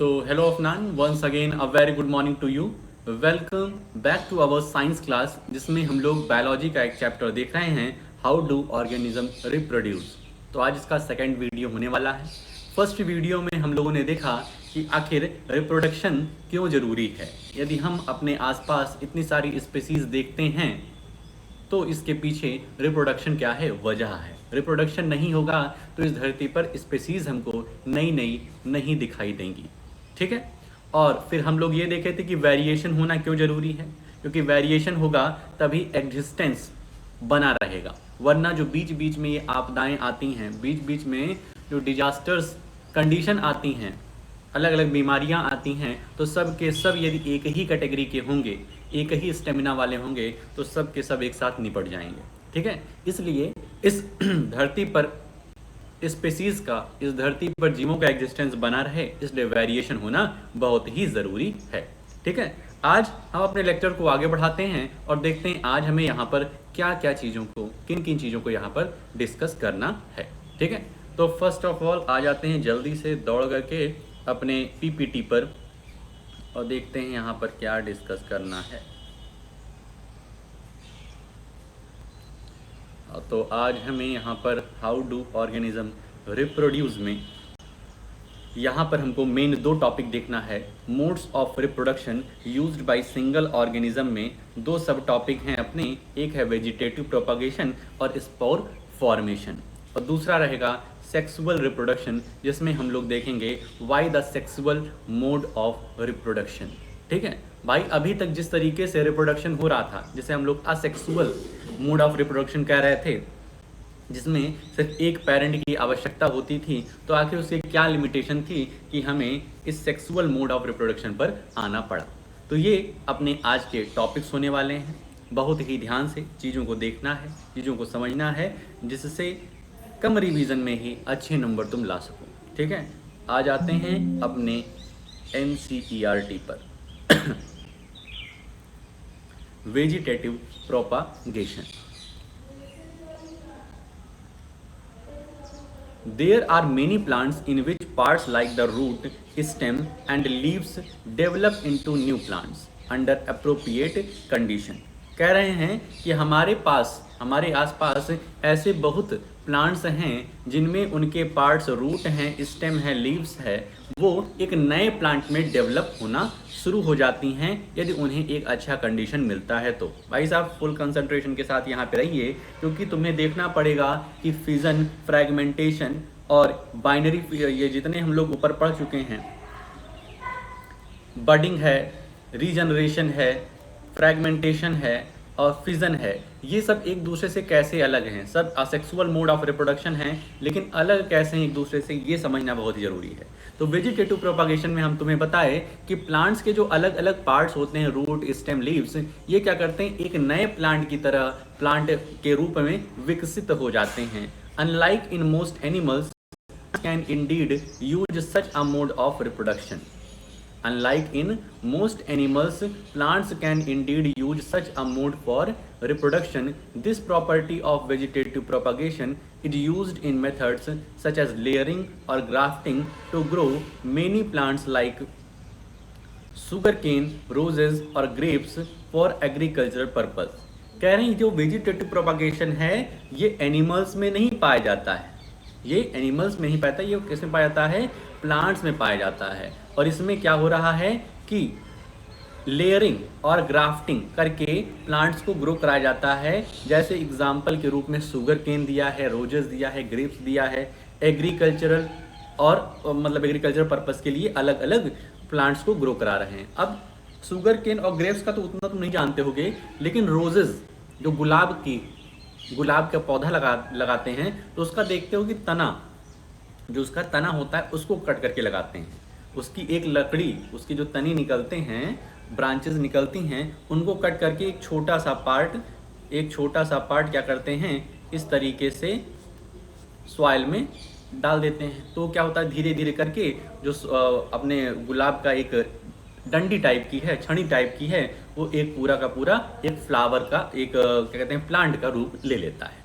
So, hello Afnan, once again a very good morning to you. Welcome back to our science class जिसमें हम लोग biology का एक chapter देख रहे हैं हाउ डू ऑर्गेनिज्म रिप्रोड्यूस। तो आज इसका सेकंड वीडियो होने वाला है। फर्स्ट वीडियो में हम लोगों ने देखा कि आखिर रिप्रोडक्शन क्यों ज़रूरी है। यदि हम अपने आसपास इतनी सारी स्पीसीज देखते हैं तो इसके पीछे रिप्रोडक्शन क्या है, वजह है। रिप्रोडक्शन नहीं होगा तो इस धरती पर स्पीसीज हमको नई नई नहीं दिखाई देंगी, ठीक है। और फिर हम लोग ये देखे थे कि वेरिएशन होना क्यों ज़रूरी है, क्योंकि वेरिएशन होगा तभी एग्जिस्टेंस बना रहेगा, वरना जो बीच बीच में ये आपदाएं आती हैं, बीच बीच में जो डिजास्टर्स कंडीशन आती हैं, अलग अलग बीमारियां आती हैं, तो सब के सब यदि एक ही कैटेगरी के होंगे, एक ही स्टेमिना वाले होंगे, तो सब के सब एक साथ निपट जाएंगे, ठीक है। इसलिए इस धरती पर स्पीसीज का, इस धरती पर जीवों का एग्जिस्टेंस बना रहे, इसलिए वेरिएशन होना बहुत ही ज़रूरी है, ठीक है। आज हम अपने लेक्चर को आगे बढ़ाते हैं और देखते हैं आज हमें यहाँ पर क्या क्या चीज़ों को, किन किन चीज़ों को यहाँ पर डिस्कस करना है, ठीक है। तो फर्स्ट ऑफ ऑल आ जाते हैं जल्दी से दौड़ करके अपने पीपीटी पर और देखते हैं यहाँ पर क्या डिस्कस करना है। तो आज हमें यहाँ पर हाउ डू ऑर्गेनिज्म रिप्रोड्यूस में यहाँ पर हमको मेन दो टॉपिक देखना है। Modes of reproduction used by single organism में दो सब टॉपिक हैं अपने, एक है वेजिटेटिव प्रोपागेशन और स्पोर फॉर्मेशन, और दूसरा रहेगा सेक्सुअल रिप्रोडक्शन, जिसमें हम लोग देखेंगे why the sexual mode of reproduction, ठीक है भाई। अभी तक जिस तरीके से रिप्रोडक्शन हो रहा था, जिसे हम लोग असेक्सुअल मोड ऑफ रिप्रोडक्शन कह रहे थे, जिसमें सिर्फ एक पेरेंट की आवश्यकता होती थी, तो आखिर उसकी क्या लिमिटेशन थी कि हमें इस सेक्सुअल मोड ऑफ रिप्रोडक्शन पर आना पड़ा। तो ये अपने आज के टॉपिक्स होने वाले हैं। बहुत ही ध्यान से चीज़ों को देखना है, चीज़ों को समझना है, जिससे कम रिवीजन में ही अच्छे नंबर तुम ला सको, ठीक है। आ जाते हैं अपने NCERT पर। Vegetative propagation. There are many plants in which parts like the root, stem and leaves develop into new plants under appropriate condition। कह रहे हैं कि हमारे पास, हमारे आसपास ऐसे बहुत प्लांट्स हैं जिनमें उनके पार्ट्स रूट हैं, स्टेम है, लीव्स है, वो एक नए प्लांट में डेवलप होना शुरू हो जाती हैं यदि उन्हें एक अच्छा कंडीशन मिलता है। तो भाई साहब फुल कंसंट्रेशन के साथ यहाँ पे रहिए, क्योंकि तुम्हें देखना पड़ेगा कि फिजन, फ्रैगमेंटेशन और बाइनरी, ये जितने हम लोग ऊपर पढ़ चुके हैं, बडिंग है, रीजनरेशन है, फ्रैगमेंटेशन है और फिजन है, ये सब एक दूसरे से कैसे अलग हैं। सब असेक्सुअल मोड ऑफ रिप्रोडक्शन हैं, लेकिन अलग कैसे हैं एक दूसरे से, ये समझना बहुत ही ज़रूरी है। तो वेजिटेटिव प्रोपागेशन में हम तुम्हें बताए कि प्लांट्स के जो अलग अलग पार्ट्स होते हैं, रूट, स्टेम, लीव्स, ये क्या करते हैं, एक नए प्लांट की तरह, प्लांट के रूप में विकसित हो जाते हैं। Unlike in most animals can Indeed use such a mode of reproduction. Unlike in most animals, plants can indeed use such a mode for reproduction. This property of vegetative propagation is used in methods such as layering or grafting to grow many plants like sugarcane, roses or grapes for agricultural purpose। कह रहे हैं जो vegetative propagation है ये animals में नहीं पाया जाता है, ये एनिमल्स में ही पाता है, ये किस में पाया जाता है, प्लांट्स में पाया जाता है। और इसमें क्या हो रहा है कि लेयरिंग और ग्राफ्टिंग करके प्लांट्स को ग्रो कराया जाता है। जैसे एग्जाम्पल के रूप में शुगर केन दिया है, रोजेस दिया है, ग्रेप्स दिया है, एग्रीकल्चरल और मतलब एग्रीकल्चर पर्पस के लिए अलग अलग प्लांट्स को ग्रो करा रहे हैं। अब शुगर केन और ग्रेप्स का तो उतना तुम नहीं जानते होगे, लेकिन रोजेस जो गुलाब का पौधा लगाते हैं, तो उसका देखते हो कि तना, जो उसका तना होता है उसको कट करके लगाते हैं। उसकी एक लकड़ी, उसकी जो तनी निकलते हैं, ब्रांचेस निकलती हैं, उनको कट करके एक छोटा सा पार्ट क्या करते हैं, इस तरीके से सॉइल में डाल देते हैं। तो क्या होता है, धीरे धीरे करके जो अपने गुलाब का एक डंडी टाइप की है, छड़ी टाइप की है, वो एक पूरा का पूरा एक फ्लावर का, एक क्या कहते हैं, प्लांट का रूप ले लेता है।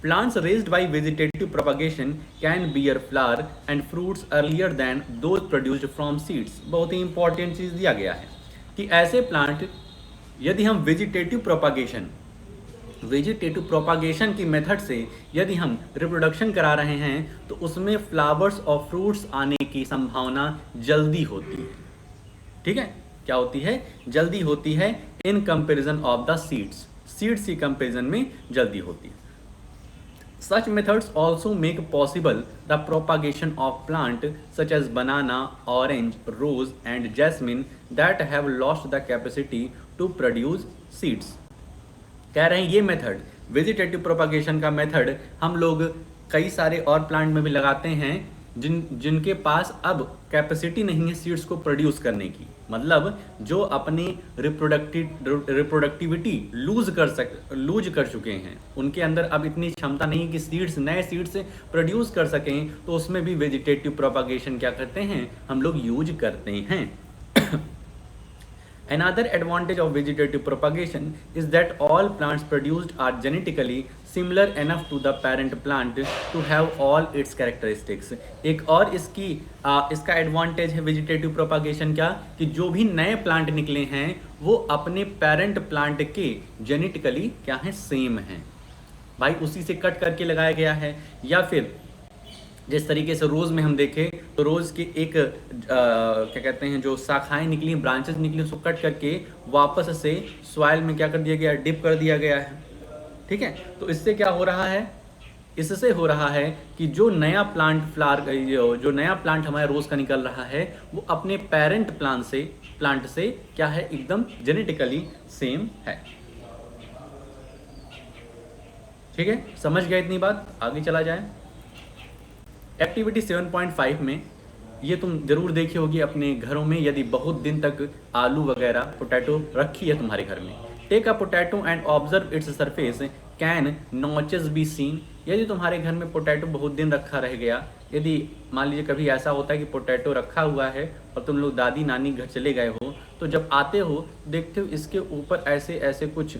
Plants raised by vegetative propagation can bear flower and fruits earlier than those produced from seeds. बहुत ही इंपॉर्टेंट चीज़ दिया गया है कि ऐसे प्लांट यदि हम वेजिटेटिव प्रोपागेशन की मेथड से यदि हम रिप्रोडक्शन करा रहे हैं तो उसमें फ्लावर्स और फ्रूट्स आने की संभावना जल्दी होती है। ठीक है, क्या होती है? जल्दी होती है in comparison of the seeds की कंपैरिजन में जल्दी होती है। Such methods also make possible the propagation of plant such as banana, orange, rose and jasmine that have lost the capacity to produce seeds. कह रहे हैं ये मेथड, वेजिटेटिव प्रोपागेशन का मेथड हम लोग कई सारे और प्लांट में भी लगाते हैं जिनके पास अब कैपेसिटी नहीं है सीड्स को प्रोड्यूस करने की, मतलब जो अपनी रिप्रोडक्टिविटी लूज कर चुके हैं, उनके अंदर अब इतनी क्षमता नहीं कि नए सीड्स प्रोड्यूस कर सकें, तो उसमें भी वेजिटेटिव प्रोपागेशन क्या करते हैं, हम लोग यूज करते हैं। Another advantage of vegetative propagation is that all plants produced are genetically similar enough to the parent plant to have all its characteristics. एक और इसका एडवांटेज है वेजिटेटिव प्रोपागेशन क्या, कि जो भी नए प्लांट निकले हैं वो अपने पेरेंट प्लांट के जेनेटिकली क्या है, सेम हैं भाई, उसी से कट करके लगाया गया है। या फिर जिस तरीके से रोज़ में हम देखें तो रोज़ की एक क्या कहते हैं, जो शाखाएं निकली, ब्रांचेस निकली, उसको कट करके वापस से सॉइल में क्या कर दिया गया, डिप कर दिया गया है। ठीक है, तो इससे क्या हो रहा है, इससे हो रहा है कि जो नया प्लांट हमारे रोज़ का निकल रहा है वो अपने पेरेंट प्लांट से क्या है, एकदम जेनेटिकली सेम है। ठीक है, समझ गए इतनी बात, आगे चला जाए। एक्टिविटी 7.5 में ये तुम जरूर देखी होगी अपने घरों में, यदि बहुत दिन तक आलू वगैरह पोटैटो रखी है तुम्हारे घर में। Take a potato and observe its surface, can notches be seen. यदि तुम्हारे घर में पोटैटो बहुत दिन रखा रह गया, यदि मान लीजिए कभी ऐसा होता है कि पोटैटो रखा हुआ है और तुम लोग दादी नानी घर चले गए हो, तो जब आते हो देखते हो इसके ऊपर ऐसे ऐसे कुछ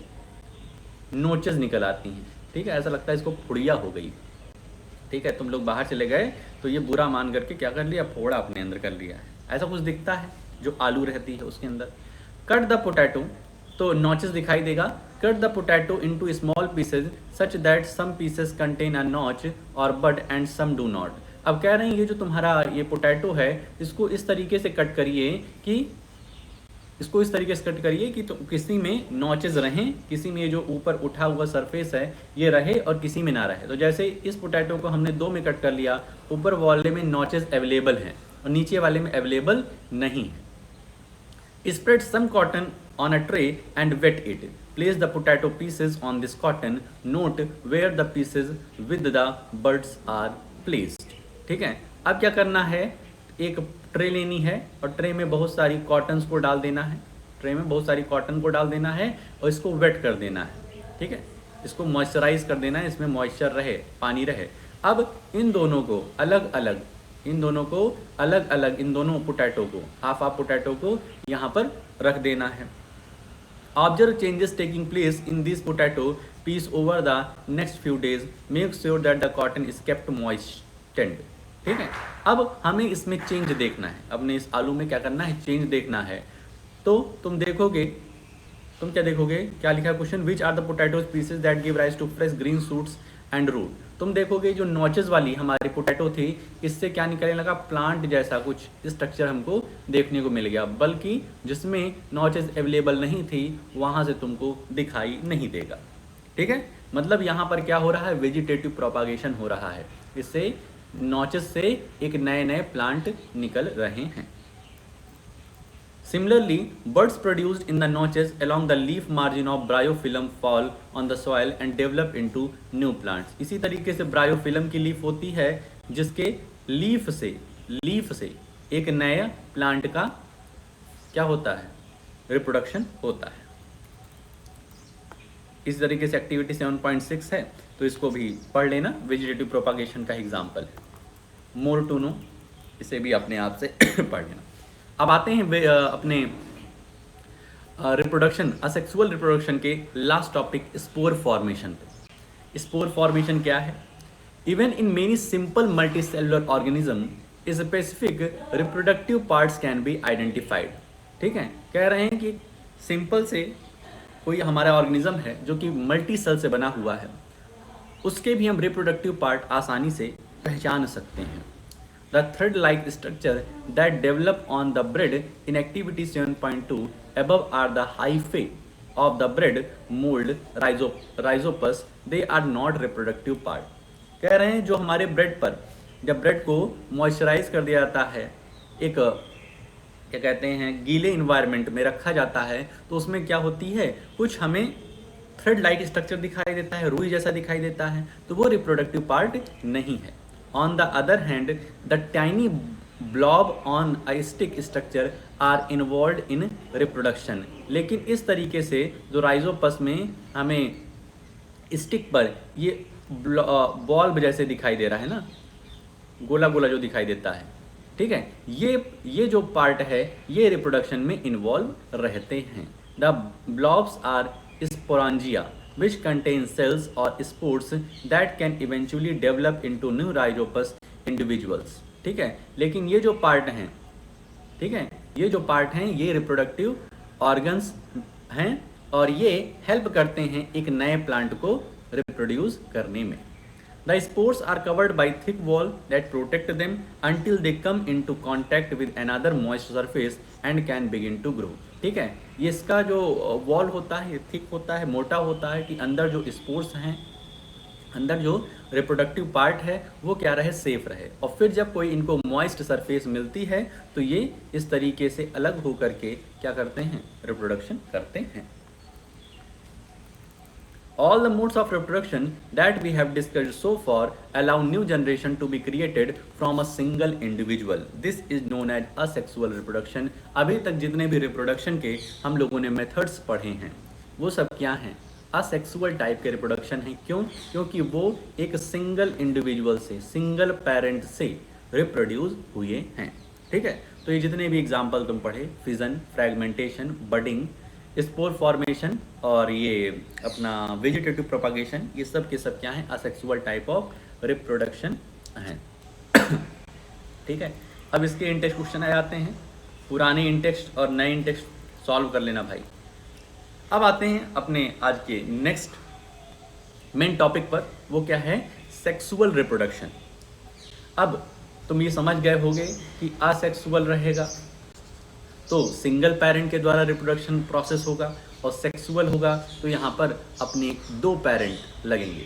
नोचेस निकल आती हैं। ठीक है, ऐसा लगता है इसको फुड़िया हो गई। ठीक है, तुम लोग बाहर चले गए तो ये बुरा मान करके क्या कर लिया, फोड़ा अपने अंदर कर लिया है, ऐसा कुछ दिखता है जो आलू रहती है उसके अंदर। कट द पोटैटो, तो नॉचेस दिखाई देगा। Cut the potato into small pieces such that some pieces contain a notch or bud and some do not. अब कह रहे हैं ये जो तुम्हारा ये पोटैटो है, इसको इस तरीके से कट करिए कि तो किसी में नॉचेस रहें, किसी में जो ऊपर उठा हुआ सरफेस है ये रहे और किसी में ना रहे। तो जैसे इस पोटैटो को हमने 2 में कट कर लिया, ऊपर वाले में नॉचेस अवेलेबल हैं और नीचे वाले में अवेलेबल नहीं है। Spread some cotton on a tray and wet it. Place the potato pieces on this cotton. Note where the pieces with the birds are placed. ठीक है, अब क्या करना है, एक ट्रे लेनी है और ट्रे में बहुत सारी कॉटन्स को डाल देना है, और इसको वेट कर देना है। ठीक है, इसको मॉइस्चराइज कर देना है, इसमें मॉइस्चर रहे, पानी रहे। अब इन दोनों पोटैटो को हाफ पोटैटो को यहाँ पर रख देना है। Observe changes taking place in this potato piece over the next few days. Make sure that the cotton is kept moistened. ठीक है, अब हमें इसमें चेंज देखना है, अपने इस आलू में क्या करना है, चेंज देखना है। तो तुम क्या देखोगे, क्या लिखा है question, which are the potato pieces that give rise to fresh green shoots and root. तुम देखोगे जो नॉचेस वाली हमारी पोटैटो थी, इससे क्या निकलने लगा, प्लांट जैसा कुछ स्ट्रक्चर हमको देखने को मिल गया, बल्कि जिसमें नॉचेस अवेलेबल नहीं थी वहाँ से तुमको दिखाई नहीं देगा। ठीक है, मतलब यहाँ पर क्या हो रहा है, वेजिटेटिव प्रोपागेशन हो रहा है, इससे नॉचेस से एक नए प्लांट निकल रहे हैं। Similarly, buds produced in the notches along the leaf margin of bryophyllum fall on the soil and develop into new plants. इसी तरीके से ब्रायोफिलम की लीफ होती है जिसके लीफ से एक नया प्लांट का क्या होता है, रिप्रोडक्शन होता है। इस तरीके से एक्टिविटी 7.6 है, तो इसको भी पढ़ लेना, वेजिटेटिव प्रोपागेशन का एग्जाम्पल है। मोर टू नो, इसे भी अपने आप से पढ़ लेना। अब आते हैं अपने रिप्रोडक्शन, असेक्सुअल रिप्रोडक्शन के लास्ट टॉपिक, स्पोर फॉर्मेशन पे। स्पोर फॉर्मेशन क्या है? Even in many simple multicellular organism specific reproductive parts can be identified. ठीक है, कह रहे हैं कि सिंपल से कोई हमारा ऑर्गेनिज्म है जो कि मल्टी सेल से बना हुआ है, उसके भी हम रिप्रोडक्टिव पार्ट आसानी से पहचान सकते हैं। The thread like structure that develop on the bread in activity 7.2 above are the hyphae of the bread mold rhizopus, they are not reproductive part। कह रहे हैं जो हमारे ब्रेड पर जब ब्रेड को मॉइस्चराइज कर दिया जाता है, एक क्या कहते हैं गीले इन्वायरमेंट में रखा जाता है, तो उसमें क्या होती है, कुछ हमें थ्रेड लाइक स्ट्रक्चर दिखाई देता है, रुई जैसा दिखाई देता है, तो वो रिप्रोडक्टिव पार्ट नहीं है। On the other hand the tiny blob on a stick structure are involve in reproduction. लेकिन इस तरीके से जो राइजोपस में हमें स्टिक पर ये बॉल्ब जैसे दिखाई दे रहा है ना, गोला गोला जो दिखाई देता है, ठीक है, ये जो पार्ट है ये रिप्रोडक्शन में इन्वॉल्व रहते हैं। The blobs are sporangia which contain cells or spores that can eventually develop into new rhizopus individuals। ठीक है, लेकिन ये जो पार्ट हैं, ठीक है, ये जो पार्ट हैं ये रिप्रोडक्टिव ऑर्गन्स हैं और ये हेल्प करते हैं एक नए प्लांट को रिप्रोड्यूस करने में। The spores are covered by thick wall that protect them until they come into contact with another moist surface and can begin to grow। ठीक है, ये इसका जो वॉल होता है थिक होता है, मोटा होता है कि अंदर जो स्पोर्स हैं, अंदर जो रिप्रोडक्टिव पार्ट है वो क्या रहे, सेफ रहे, और फिर जब कोई इनको मॉइस्ट सरफेस मिलती है तो ये इस तरीके से अलग हो करके क्या करते हैं, रिप्रोडक्शन करते हैं। All the modes of reproduction that we have discussed so far allow new generation to be created from a single individual। This is known as asexual reproduction। अभी तक जितने भी रिप्रोडक्शन के हम लोगों ने मेथड्स पढ़े हैं वो सब क्या हैं, असेक्सुअल टाइप के रिप्रोडक्शन हैं। क्यों? क्योंकि वो एक सिंगल इंडिविजुअल से, सिंगल पेरेंट से रिप्रोड्यूस हुए हैं। ठीक है, तो ये जितने भी एग्जाम्पल तुम पढ़े, fission, fragmentation, budding, spore formation और ये अपना वेजिटेटिव प्रोपागेशन, ये सब के सब क्या हैं, असेक्सुअल टाइप ऑफ रिप्रोडक्शन हैं। ठीक है, अब इसके इंटेक्स्ट क्वेश्चन आ जाते हैं, पुराने इंटेक्स्ट और नए इंटेक्स्ट सॉल्व कर लेना भाई। अब आते हैं अपने आज के नेक्स्ट मेन टॉपिक पर, वो क्या है, सेक्सुअल रिप्रोडक्शन। अब तुम ये समझ गए होगे कि असेक्सुअल रहेगा तो सिंगल पेरेंट के द्वारा रिप्रोडक्शन प्रोसेस होगा, और सेक्सुअल होगा तो यहाँ पर अपने 2 पेरेंट लगेंगे।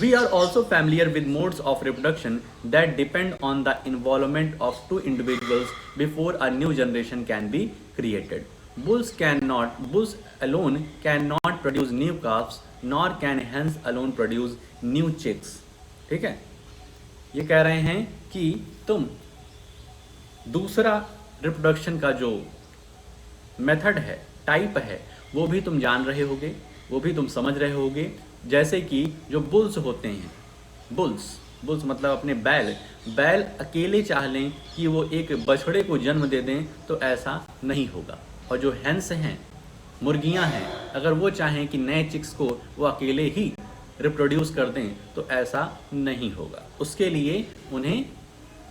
We are also familiar with modes of reproduction that depend on the involvement of 2 individuals before a new generation can be created. Bulls alone cannot produce new calves, nor can hens alone produce new chicks। ठीक है, ये कह रहे हैं कि तुम दूसरा reproduction का जो मेथड है, टाइप है, वो भी तुम जान रहे होगे, वो भी तुम समझ रहे होगे। जैसे कि जो बुल्स होते हैं, बुल्स मतलब अपने बैल अकेले चाह लें कि वो एक बछड़े को जन्म दे दें तो ऐसा नहीं होगा। और जो हैंस हैं, मुर्गियां हैं, अगर वो चाहें कि नए चिक्स को वो अकेले ही रिप्रोड्यूस कर दें तो ऐसा नहीं होगा। उसके लिए उन्हें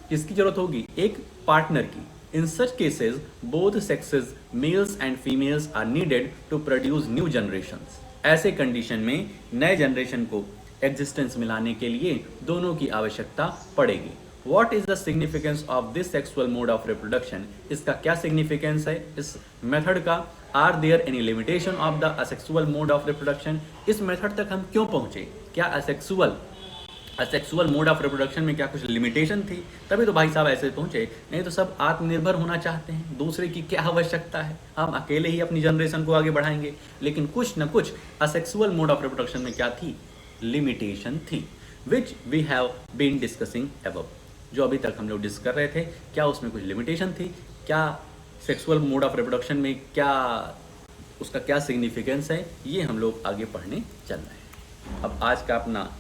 किसकी ज़रूरत होगी, एक पार्टनर की। In such cases, both sexes, males and females, are needed to produce new generations। ऐसे कंडीशन में नए जनरेशन को एग्जिस्टेंस मिलाने के लिए दोनों की आवश्यकता पड़ेगी। What is the significance of this sexual mode of reproduction? इसका क्या सिग्निफिकेंस है इस मेथड का? Are there any limitation of the asexual mode of reproduction? इस मेथड तक हम क्यों पहुँचे? क्या असेक्सुअल मोड ऑफ रिप्रोडक्शन में क्या कुछ लिमिटेशन थी, तभी तो भाई साहब ऐसे पहुंचे? नहीं तो सब आत्मनिर्भर होना चाहते हैं, दूसरे की क्या आवश्यकता है, हम अकेले ही अपनी जनरेशन को आगे बढ़ाएंगे। लेकिन कुछ न कुछ असेक्सुअल मोड ऑफ रिप्रोडक्शन में क्या थी, लिमिटेशन थी, which we have been discussing above. जो अभी तक हम लोग डिस्कस कर रहे थे, क्या उसमें कुछ लिमिटेशन थी, क्या सेक्सुअल मोड ऑफ रिप्रोडक्शन में क्या उसका क्या सिग्निफिकेंस है, ये हम लोग आगे पढ़ने चल रहे हैं। अब आज का अपना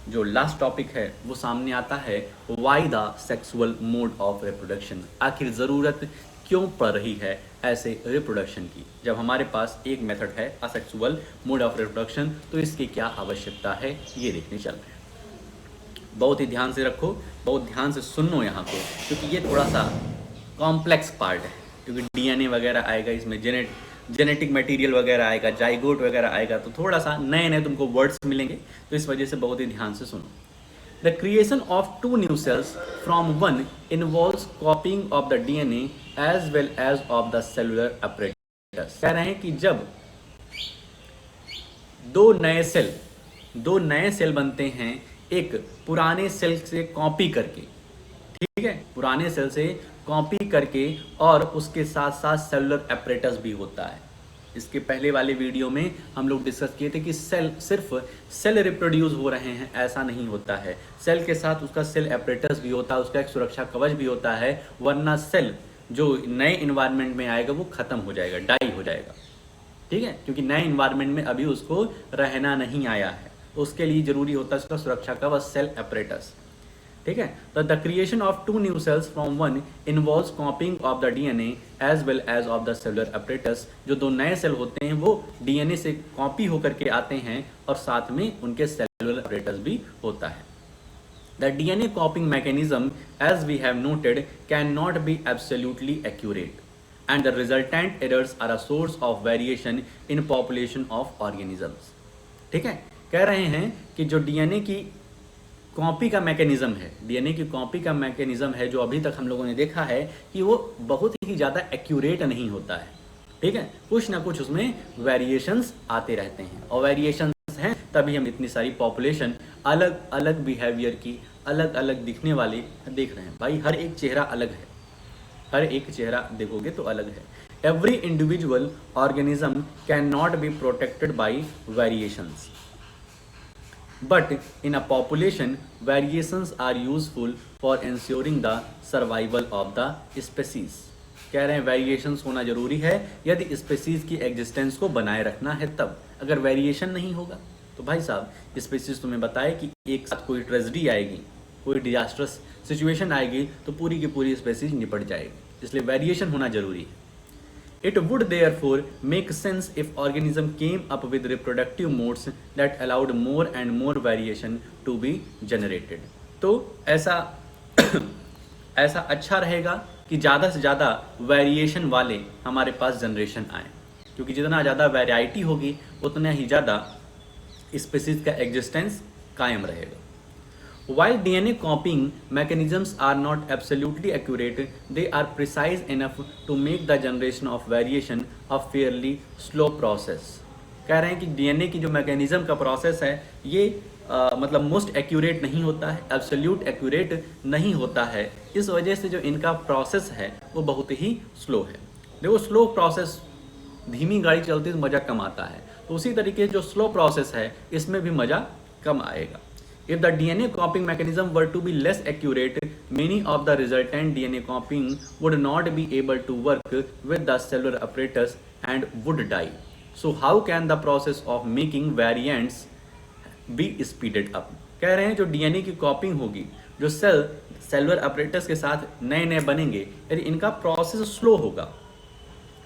जो लास्ट टॉपिक है वो सामने आता है, why the sexual mode of reproduction. आखिर ज़रूरत क्यों पड़ रही है ऐसे रिप्रोडक्शन की। जब हमारे पास एक मेथड है असेक्सुअल मोड ऑफ रिप्रोडक्शन, तो इसकी क्या आवश्यकता है ये देखने चल रहे हैं। बहुत ही ध्यान से रखो, बहुत ध्यान से सुनो यहाँ को, क्योंकि ये थोड़ा सा कॉम्प्लेक्स पार्ट है, क्योंकि डीएनए वगैरह आएगा इसमें, जेनेटिक मटेरियल वगैरह आएगा, जाइगोट वगैरह आएगा, तो थोड़ा सा नए नए तुमको वर्ड्स मिलेंगे, तो इस वजह से बहुत ही ध्यान से सुनो। The creation of 2 new cells from one involves copying of the DNA as well as of the cellular apparatus। कह रहे हैं कि जब दो नए सेल बनते हैं एक पुराने सेल से कॉपी करके, ठीक है, पुराने सेल से कॉपी करके, और उसके साथ साथ सेलुलर apparatus भी होता है। इसके पहले वाले वीडियो में हम लोग डिस्कस किए थे कि सिर्फ सेल रिप्रोड्यूस हो रहे हैं, ऐसा नहीं होता है। सेल के साथ उसका सेल apparatus भी होता है, उसका एक सुरक्षा कवच भी होता है, वरना सेल जो नए इन्वायरमेंट में आएगा वो खत्म हो जाएगा, डाई हो जाएगा, ठीक है, क्योंकि नए इन्वायरमेंट में अभी उसको रहना नहीं आया है, तो उसके लिए जरूरी होता है उसका सुरक्षा कवच, सेल apparatus, ठीक है। तो the creation of 2 new cells from one involves copying of the DNA as well as of the cellular apparatus। जो 2 नए सेल होते हैं वो डीएनए से कॉपी होकर के आते हैं, और साथ में उनके सेलुलर apparatus भी होता है। The DNA copying mechanism, as we have noted, cannot be absolutely accurate, and the resultant errors are a source of variation in population of organisms। ठीक है, कह रहे हैं कि जो डीएनए की कॉपी का मैकेनिज्म है, डीएनए की कॉपी का मैकेनिज्म है, जो अभी तक हम लोगों ने देखा है कि वो बहुत ही ज़्यादा एक्यूरेट नहीं होता है, ठीक है, कुछ ना कुछ उसमें वेरिएशंस आते रहते हैं, और वेरिएशंस हैं तभी हम इतनी सारी पॉपुलेशन अलग अलग बिहेवियर की, अलग अलग दिखने वाली देख रहे हैं। भाई हर एक चेहरा अलग है, हर एक चेहरा देखोगे तो अलग है। Every individual organism can not be protected by variations, but in a population variations are useful for insuring the survival of the species. कह रहे हैं वेरिएशंस होना जरूरी है यदि स्पेसीज की एग्जिस्टेंस को बनाए रखना है तब। अगर वेरिएशन नहीं होगा तो भाई साहब स्पेसीज तुम्हें बताए कि एक साथ कोई ट्रेजेडी आएगी, कोई डिजास्टरस सिचुएशन आएगी, तो पूरी की पूरी स्पेसीज निपट जाएगी, इसलिए वेरिएशन होना जरूरी है। It would therefore make sense if organism came up with reproductive modes that allowed more and more variation to be generated। तो ऐसा ऐसा अच्छा रहेगा कि ज़्यादा से ज़्यादा वेरिएशन वाले हमारे पास जनरेशन आए, क्योंकि जितना ज़्यादा वैरायटी होगी उतना ही ज़्यादा स्पीसीज का एग्जिस्टेंस कायम रहेगा। While DNA copying mechanisms are not absolutely accurate, they are precise enough to make the generation of variation a fairly slow process। कह रहे हैं कि डीएनए की जो मैकेनिज्म का प्रोसेस है ये मतलब मोस्ट एक्यूरेट नहीं होता है, एब्सोल्यूट एक्यूरेट नहीं होता है, इस वजह से जो इनका प्रोसेस है वो बहुत ही स्लो है। देखो स्लो प्रोसेस, धीमी गाड़ी चलती तो मज़ा कम आता है, तो उसी तरीके जो स्लो प्रोसेस है इसमें भी मज़ा कम आएगा। If the DNA copying mechanism were to be less accurate, many of the resultant DNA copying would not be able to work with the cellular apparatus and would die। So how can the process of making variants be speeded up? कह रहे हैं जो DNA की कॉपिंग होगी, जो cellular apparatus के साथ नए नए बनेंगे, यदि इनका प्रोसेस स्लो होगा,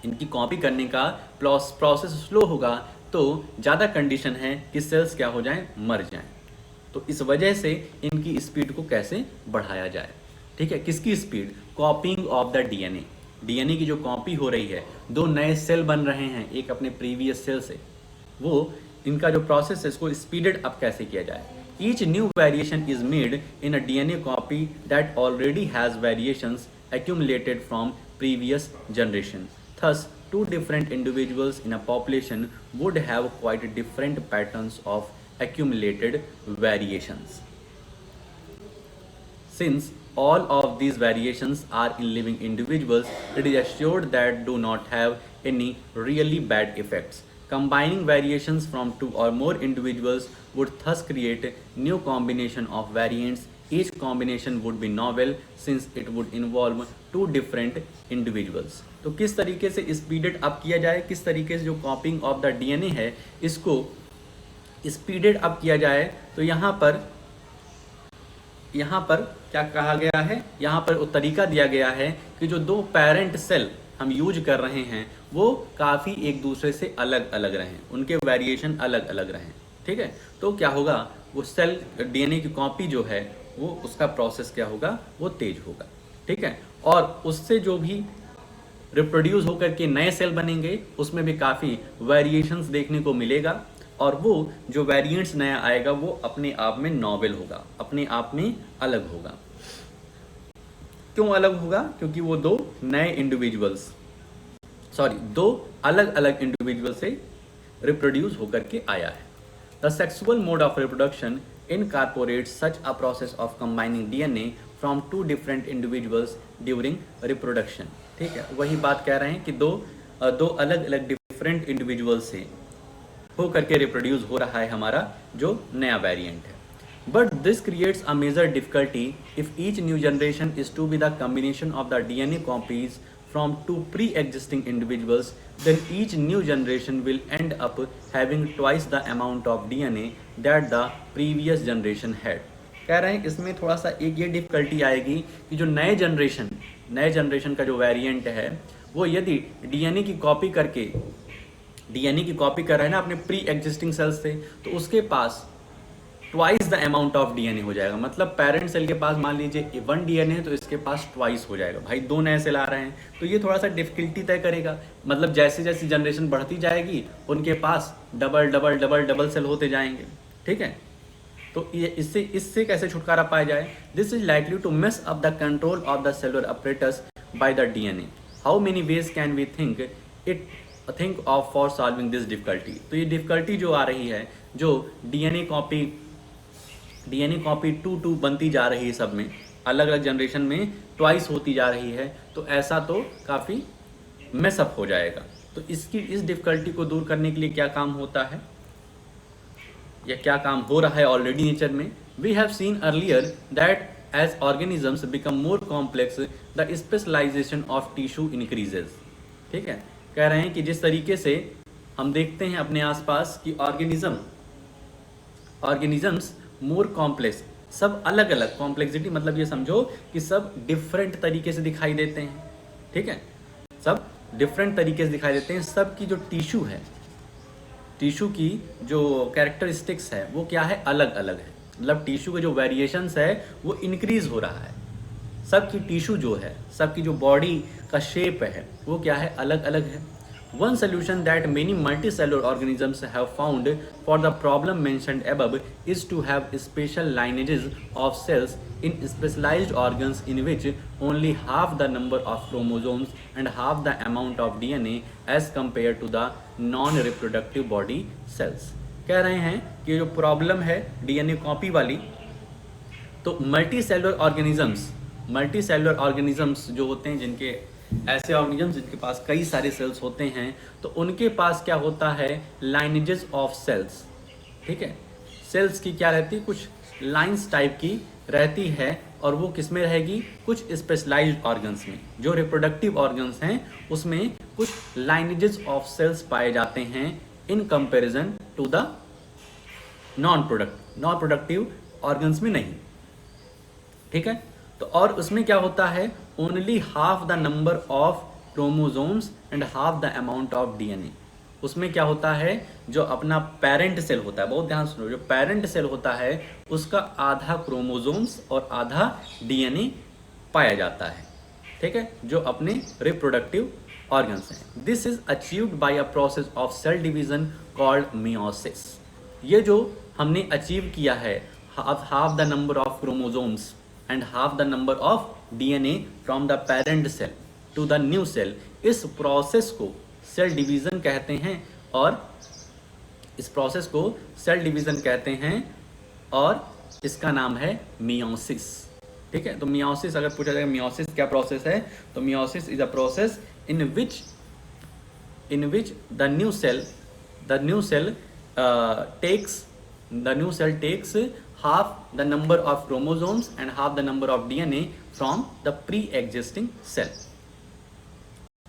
इनकी कॉपी करने का प्रोसेस स्लो होगा, तो ज़्यादा कंडीशन है कि सेल्स क्या हो जाएं, मर जाएं। तो इस वजह से इनकी स्पीड को कैसे बढ़ाया जाए, ठीक है, किसकी speed, कॉपिंग of the DNA, DNA की जो कॉपी हो रही है, 2 नए सेल बन रहे हैं एक अपने प्रीवियस सेल से, वो इनका जो प्रोसेस है इसको स्पीडेड अप कैसे किया जाए। Each new variation is made in a DNA copy that already has variations accumulated from previous generation। Thus, 2 different individuals in a population would have quite different patterns of accumulated variations। Since all of these variations are in living individuals, it is assured that do not have any really bad effects। Combining variations from 2 or more individuals would thus create new combination of variants। Each combination would be novel since it would involve 2 different individuals। तो किस तरीके से speeded up किया जाए, किस तरीके से जो कॉपिंग ऑफ द डीएनए है इसको स्पीडेड अप किया जाए, तो यहाँ पर क्या कहा गया है, यहाँ पर वो तरीका दिया गया है कि जो 2 पेरेंट सेल हम यूज कर रहे हैं वो काफ़ी एक दूसरे से अलग अलग रहें, उनके वेरिएशन अलग अलग रहें। ठीक है, तो क्या होगा, वो सेल डीएनए की कॉपी जो है वो उसका प्रोसेस क्या होगा, वो तेज होगा। ठीक है, और उससे जो भी रिप्रोड्यूस होकर के नए सेल बनेंगे उसमें भी काफ़ी वेरिएशंस देखने को मिलेगा, और वो जो वेरिएंट्स नया आएगा वो अपने आप में नॉवेल होगा, अपने आप में अलग होगा। क्यों अलग होगा, क्योंकि वो दो अलग अलग इंडिविजुअल से रिप्रोड्यूस होकर के आया है। The sexual mode of reproduction incorporates such a process of combining DNA from two different individuals during reproduction। ठीक है, वही बात कह रहे हैं कि दो अलग अलग डिफरेंट इंडिविजुअल से हो करके रिप्रोड्यूस हो रहा है हमारा जो नया वेरिएंट है। But this creates a major difficulty if each new generation is to be the combination of the DNA copies from two pre-existing individuals, then each new generation will end up having twice the amount of DNA that the previous generation had। कह रहे हैं इसमें थोड़ा सा एक ये difficulty आएगी कि जो नए जनरेशन का जो वेरिएंट है वो यदि डीएनए की कॉपी कर रहे हैं ना अपने प्री एग्जिस्टिंग सेल्स से, तो उसके पास twice the amount of DNA हो जाएगा। मतलब पेरेंट सेल के पास मान लीजिए 1 डीएनए है तो इसके पास ट्वाइस हो जाएगा। भाई दो नए सेल आ रहे हैं तो ये थोड़ा सा डिफिकल्टी तय करेगा। मतलब जैसे जैसे जनरेशन बढ़ती जाएगी उनके पास double double double double cell होते जाएंगे। ठीक है, तो ये इससे कैसे छुटकारा पाया जाए। This is likely to miss up the control of the cellular apparatus by the DNA. How many ways can we think of for solving this difficulty. तो ये डिफिकल्टी जो आ रही है, जो डीएनए कॉपी टू बनती जा रही है, सब में अलग अलग जनरेशन में ट्वाइस होती जा रही है, तो ऐसा तो काफ़ी मेसअप हो जाएगा। तो इस डिफ़िकल्टी को दूर करने के लिए क्या काम होता है या क्या काम हो रहा है ऑलरेडी नेचर में। We have seen earlier that as organisms become more complex the specialisation of tissue increases. ठीक है, कह रहे हैं कि जिस तरीके से हम देखते हैं अपने आसपास कि ऑर्गेनिजम्स मोर कॉम्प्लेक्स, सब अलग अलग, कॉम्प्लेक्सिटी मतलब ये समझो कि सब डिफरेंट तरीके से दिखाई देते हैं। ठीक है, सब डिफरेंट तरीके से दिखाई देते हैं। सब की जो टिश्यू की जो कैरेक्टरिस्टिक्स है वो क्या है, अलग अलग है। मतलब टिश्यू के जो वेरिएशंस है वो इंक्रीज हो रहा है। सबकी टिश्यू जो है, सबकी जो बॉडी का शेप है वो क्या है, अलग अलग है। One solution that many multicellular organisms have found for the problem mentioned above is to have special lineages of cells in specialized organs in which only half the number of chromosomes and half the amount of DNA as compared to the non-reproductive body cells। कह रहे हैं कि जो problem है DNA copy वाली, तो multicellular organisms जो होते हैं, जिनके ऐसे ऑर्गेनिजम्स जिनके पास कई सारे सेल्स होते हैं, तो उनके पास क्या होता है, लाइनेजेस ऑफ सेल्स। ठीक है, सेल्स की क्या रहती है, कुछ लाइंस टाइप की रहती है, और वो किस में रहेगी, कुछ स्पेशलाइज्ड ऑर्गन्स में। जो रिप्रोडक्टिव ऑर्गन्स हैं उसमें कुछ लाइनेजेस ऑफ सेल्स पाए जाते हैं in comparison to the non productive organs में नहीं। ठीक है, तो और उसमें क्या होता है, only half the number of chromosomes and half the amount of DNA. उसमें क्या होता है, जो अपना पेरेंट सेल होता है, बहुत ध्यान सुनो, जो पेरेंट सेल होता है उसका आधा क्रोमोसोम्स और आधा डीएनए पाया जाता है। ठीक है, जो अपने रिप्रोडक्टिव ऑर्गन्स हैं। This is achieved by a process of cell division called meiosis. ये जो हमने अचीव किया है, half the number of chromosomes and half the number of DNA from the parent cell to the new cell, इस process को cell division कहते हैं, और इस प्रोसेस को सेल डिवीजन कहते हैं, और इसका नाम है मियोसिस। ठीक है, तो मियोसिस अगर पूछा जाए मियोसिस क्या प्रोसेस है, तो meiosis is a process in which the new sale tax half the number of chromosomes and half the number of DNA from the pre-existing cell.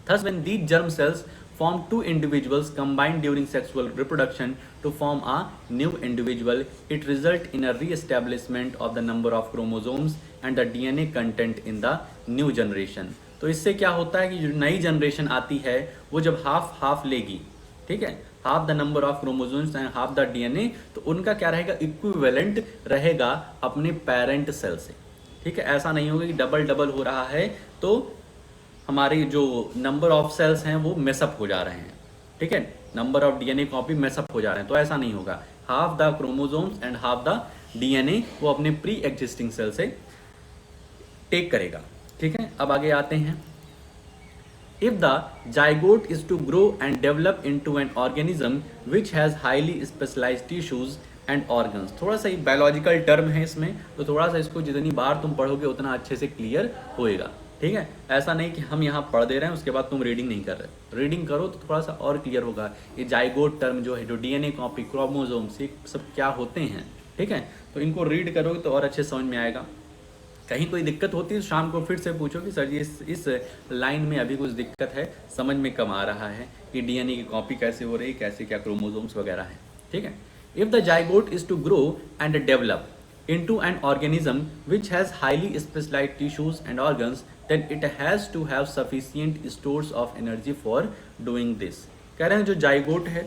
Thus, when these germ cells form two individuals combined during sexual reproduction to form a new individual, it results in a re-establishment of the number of chromosomes and the DNA content in the new generation. तो इससे क्या होता है कि जो नई generation आती है वो जब हाफ हाफ लेगी, ठीक है, half the number of chromosomes and half the DNA, तो उनका क्या रहेगा, इक्विवेलेंट रहेगा अपने पेरेंट सेल से, ठीक है। ऐसा नहीं होगा कि डबल डबल हो रहा है तो हमारे जो नंबर ऑफ सेल्स हैं वो मेसअप हो जा रहे हैं, ठीक है, number of DNA copy mess up हो जा रहे हैं, तो ऐसा नहीं होगा। Half the chromosomes and half the DNA वो अपने प्री एग्जिस्टिंग सेल से टेक करेगा, ठीक है। अब आगे आते हैं। If the zygote is to grow and develop into an organism which has highly specialized tissues and organs, थोड़ा सा ही बायोलॉजिकल टर्म है इसमें, तो थोड़ा सा इसको जितनी बार तुम पढ़ोगे उतना अच्छे से क्लियर होएगा, ठीक है। ऐसा नहीं कि हम यहाँ पढ़ दे रहे हैं उसके बाद तुम रीडिंग नहीं कर रहे, रीडिंग करो तो थोड़ा सा और क्लियर होगा। ये जाइगोट टर्म जो है, जो डीएनए कॉपी, क्रोमोसोम्स, ये सब क्या होते हैं, ठीक है, तो इनको रीड करोगे तो और अच्छे समझ में आएगा। कहीं कोई दिक्कत होती है तो शाम को फिर से पूछो कि सर जी इस लाइन में अभी कुछ दिक्कत है, समझ में कम आ रहा है कि डीएनए की कॉपी कैसे हो रही है, कैसे क्या क्रोमोसोम्स वगैरह है, ठीक है। If the zygote is to grow and develop into an organism which has highly specialized tissues and organs, then it has to have sufficient stores of energy for doing this। कह रहे हैं जो zygote है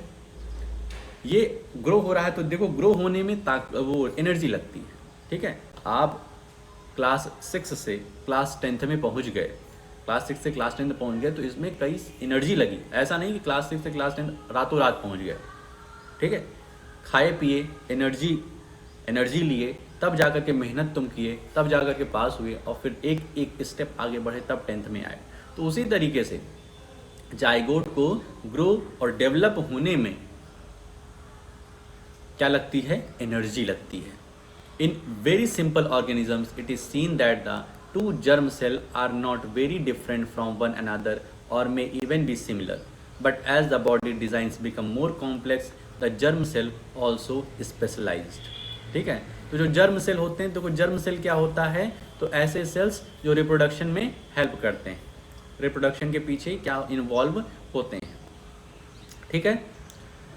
ये grow हो रहा है, तो देखो ग्रो होने में वो एनर्जी लगती है, ठीक है। आप क्लास 6 से क्लास 10th में पहुंच गए, क्लास 6 से क्लास 10th पहुंच गए, तो इसमें कई एनर्जी लगी। ऐसा नहीं कि क्लास 6 से क्लास 10 रातों रात पहुंच गए, ठीक है। खाए पिए, एनर्जी लिए, तब जाकर के मेहनत तुम किए, तब जाकर के पास हुए और फिर एक एक स्टेप आगे बढ़े, तब 10th में आए। तो उसी तरीके से जाइगोट को ग्रो और डेवलप होने में क्या लगती है, एनर्जी लगती है। In very simple organisms, it is seen that the two germ cells are not very different from one another or may even be similar. But as the body designs become more complex, the germ cell also specialized. ठीक है, तो जो germ cell होते हैं, तो germ cell क्या होता है, तो ऐसे सेल्स जो रिप्रोडक्शन में हेल्प करते हैं, रिप्रोडक्शन के पीछे क्या इन्वॉल्व होते हैं, ठीक है।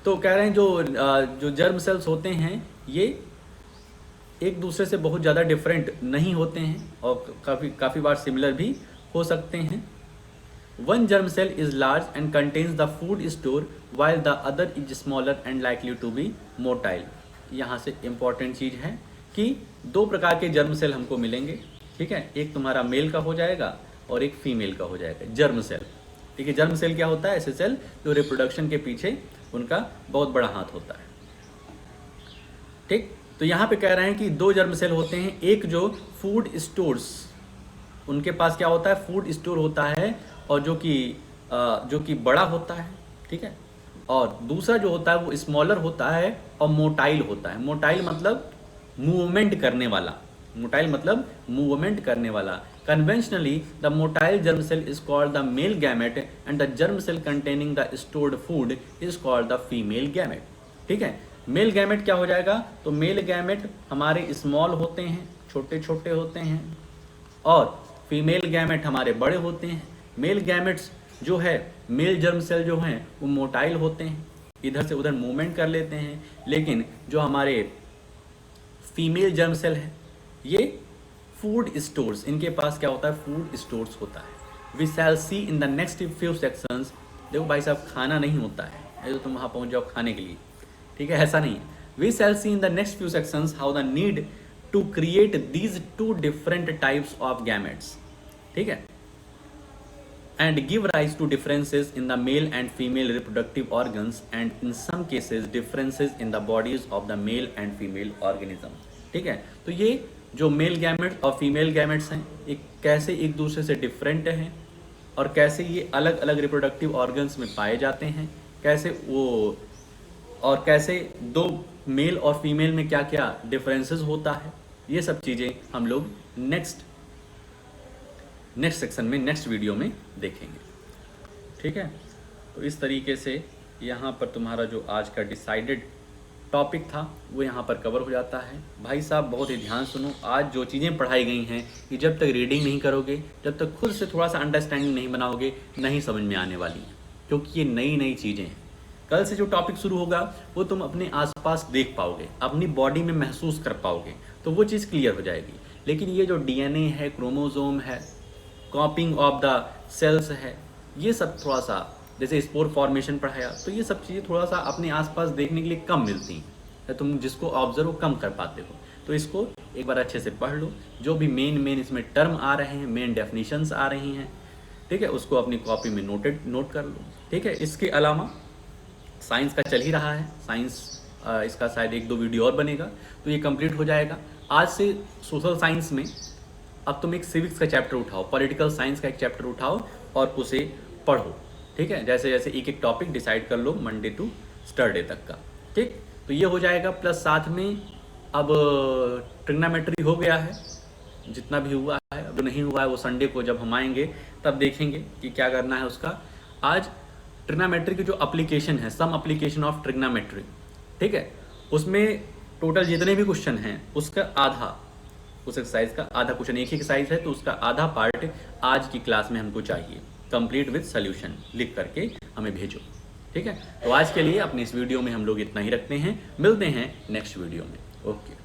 तो कह रहे हैं जो जर्म सेल्स होते हैं ये एक दूसरे से बहुत ज़्यादा डिफरेंट नहीं होते हैं और काफ़ी बार सिमिलर भी हो सकते हैं। One germ cell is large and contains the food store while the other is smaller and likely to be motile. यहाँ से इम्पॉर्टेंट चीज़ है कि दो प्रकार के जर्म सेल हमको मिलेंगे, ठीक है, एक तुम्हारा मेल का हो जाएगा और एक फीमेल का हो जाएगा, जर्म सेल, ठीक है। जर्म सेल क्या होता है, ऐसे सेल जो रिप्रोडक्शन के पीछे उनका बहुत बड़ा हाथ होता है, ठीक। तो यहाँ पे कह रहे हैं कि दो जर्म सेल होते हैं, एक जो फूड स्टोर्स, उनके पास क्या होता है, फूड स्टोर होता है और जो कि बड़ा होता है, ठीक है, और दूसरा जो होता है वो स्मॉलर होता है और मोटाइल होता है। मोटाइल मतलब मूवमेंट करने वाला, मोटाइल मतलब मूवमेंट करने वाला। Conventionally the motile germ cell is called the male gamete and the germ cell containing the stored food is called the female gamete, ठीक है। मेल गैमेट क्या हो जाएगा, तो मेल गैमेट हमारे स्मॉल होते हैं, छोटे छोटे होते हैं, और फीमेल गैमेट हमारे बड़े होते हैं। मेल गैमेट्स जो है, मेल जर्म सेल जो हैं वो मोटाइल होते हैं, इधर से उधर मूवमेंट कर लेते हैं, लेकिन जो हमारे फीमेल जर्म सेल है ये फूड स्टोर्स, इनके पास क्या होता है, फूड स्टोर्स होता है। We shall see in the next few sections. देखो भाई साहब, खाना नहीं होता है, ऐसे तुम वहाँ पहुँच जाओ खाने के लिए, ठीक है, ऐसा नहीं है। We shall see in the next few sections how the need to create these two different types of gametes, ठीक है, and give rise to differences in the male and female reproductive organs and in some cases differences in the bodies of the male and female organism, ठीक है। तो ये जो male gamete और female gametes हैं ये कैसे एक दूसरे से डिफरेंट हैं और कैसे ये अलग अलग रिप्रोडक्टिव ऑर्गन्स में पाए जाते हैं, कैसे वो और कैसे दो मेल और फीमेल में क्या क्या डिफरेंसेस होता है, ये सब चीज़ें हम लोग नेक्स्ट सेक्शन में, नेक्स्ट वीडियो में देखेंगे, ठीक है। तो इस तरीके से यहाँ पर तुम्हारा जो आज का डिसाइडेड टॉपिक था वो यहाँ पर कवर हो जाता है। भाई साहब बहुत ही ध्यान सुनो, आज जो चीज़ें पढ़ाई गई हैं कि जब तक रीडिंग नहीं करोगे, जब तक खुद से थोड़ा सा अंडरस्टैंडिंग नहीं बनाओगे, नहीं समझ में आने वाली हैं, क्योंकि ये नई नई चीज़ें हैं। कल से जो टॉपिक शुरू होगा वो तुम अपने आसपास देख पाओगे, अपनी बॉडी में महसूस कर पाओगे, तो वो चीज़ क्लियर हो जाएगी। लेकिन ये जो डीएनए है, क्रोमोसोम है, कॉपिंग ऑफ द सेल्स है, ये सब थोड़ा सा, जैसे स्पोर फॉर्मेशन पढ़ाया, तो ये सब चीज़ें थोड़ा सा अपने आसपास देखने के लिए कम मिलती हैं, तुम जिसको ऑब्जर्व कम कर पाते हो। तो इसको एक बार अच्छे से पढ़ लो, जो भी मेन इसमें टर्म आ रहे हैं, मेन डेफिनेशंस आ रही हैं, ठीक है, उसको अपनी कॉपी में नोट कर लो, ठीक है। इसके अलावा साइंस का चल ही रहा है, साइंस इसका शायद 1-2 वीडियो और बनेगा, तो ये कंप्लीट हो जाएगा। आज से सोशल साइंस में अब तुम एक सिविक्स का चैप्टर उठाओ, पॉलिटिकल साइंस का एक चैप्टर उठाओ और उसे पढ़ो, ठीक है। जैसे जैसे एक टॉपिक डिसाइड कर लो मंडे टू सैटरडे तक का, ठीक। तो ये हो जाएगा, प्लस साथ में अब ट्रिग्नोमेट्री हो गया है, जितना भी हुआ है। अब जो नहीं हुआ है वो संडे को जब हम आएंगे तब देखेंगे कि क्या करना है उसका। आज ट्रिग्नोमेट्री की जो एप्लीकेशन है, सम एप्लीकेशन ऑफ ट्रिग्नोमेट्री, ठीक है, उसमें टोटल जितने भी क्वेश्चन हैं उसका आधा, उस एक्सरसाइज का आधा क्वेश्चन, एक ही एक्सरसाइज है तो उसका आधा पार्ट आज की क्लास में हमको चाहिए, कंप्लीट विद सॉल्यूशन लिख करके हमें भेजो, ठीक है। तो आज के लिए अपने इस वीडियो में हम लोग इतना ही रखते हैं, मिलते हैं नेक्स्ट वीडियो में, ओके।